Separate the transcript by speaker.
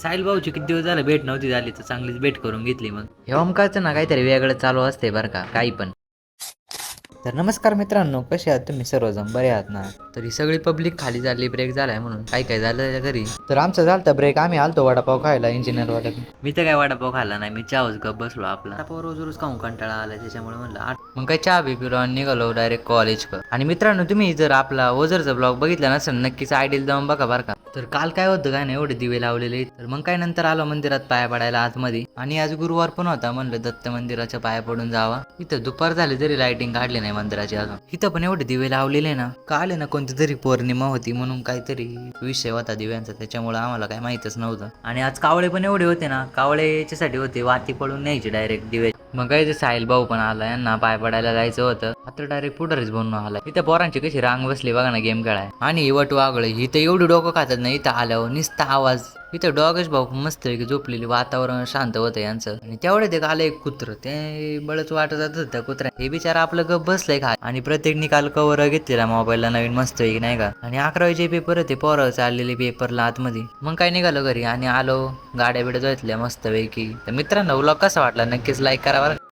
Speaker 1: साहिल भाऊची किती दिवस झालं भेट नव्हती झाली तर चांगलीच भेट करून घेतली. मग हे ओमकारचं ना काहीतरी वेगळं चालू असते बरं का, काही पण. तर नमस्कार मित्रांनो, कसे आहात तुम्ही सर्वजण, बरे आहात ना? तर ही सगळी पब्लिक खाली झाली ब्रेक झालाय म्हणून. काय झालं घरी, तर आमचं झालं ब्रेक, आम्ही आलतो वडापाव खायला इंजिनियर वाट्यात. मी तर काय वडापाव खाल्ला नाही, मी चहाच गप बसलो आपला. वडापाव रोज रोज खाऊन कंटाळा आला, त्याच्यामुळे म्हणलं मग काय चहा बी पिलो आणि निघालो डायरेक्ट कॉलेज कर. आणि मित्रांनो, तुम्ही जर आपला ओझरचा ब्लॉग बघितला नसेल नक्कीच आयडीला जाऊन बघा बरं का. तर काल काय होतं काय नाही, एवढे दिवे लावलेले. तर मग काय नंतर आलो मंदिरात पाया पडायला आतमध्ये. आणि आज गुरुवार पण होता, म्हणलं दत्त मंदिराच्या पाया पडून जावा. इथं दुपार झाली तरी लाइटिंग काढली नाही मंदिराची अजून. इथं पण एवढे दिवे लावलेले ना, काल ना कोणती तरी पौर्णिमा होती म्हणून काहीतरी विषय होता दिव्यांचा, त्याच्यामुळे आम्हाला काय माहितच नव्हतं. आणि आज कावळे पण एवढे होते ना, कावळे याच्यासाठी होते वाती पडून न्यायचे डायरेक्ट दिवे. मग काय ते साहिल भाऊ पण आला, यांना पाय पडायला जायचं होतं. आता डायरेक्ट पुढारीच बनून आला. इथं पोरांची कशी रांग बसली बघा ना गेम खेळाय. आणि वट वागळे इथं एवढी डोकं खातात ना, इथं आल्यावर नुसता आवाज. इथं डॉगच भाऊ मस्त आहे की झोपलेली, वातावरण शांत होतं यांचं. आणि तेवढे ते आलं एक कुत्र, ते बळच वाटत जात त्या कुत्र्या. हे बिचारा आपलं गप बसलंय खा. आणि प्रत्येक निकाल कवर घेतलेला मोबाईलला नवीन मस्त आहे नाही का. आणि 11वीचे पेपर होते, पोरं चाललेले पेपरला आतमध्ये. मग काय निघालो घरी आणि आलो, गाड्या बिड्या जोतल्या मस्त पैकी. तर मित्रांनो, व्लॉग कसा वाटला नक्कीच लाईक करा बरं.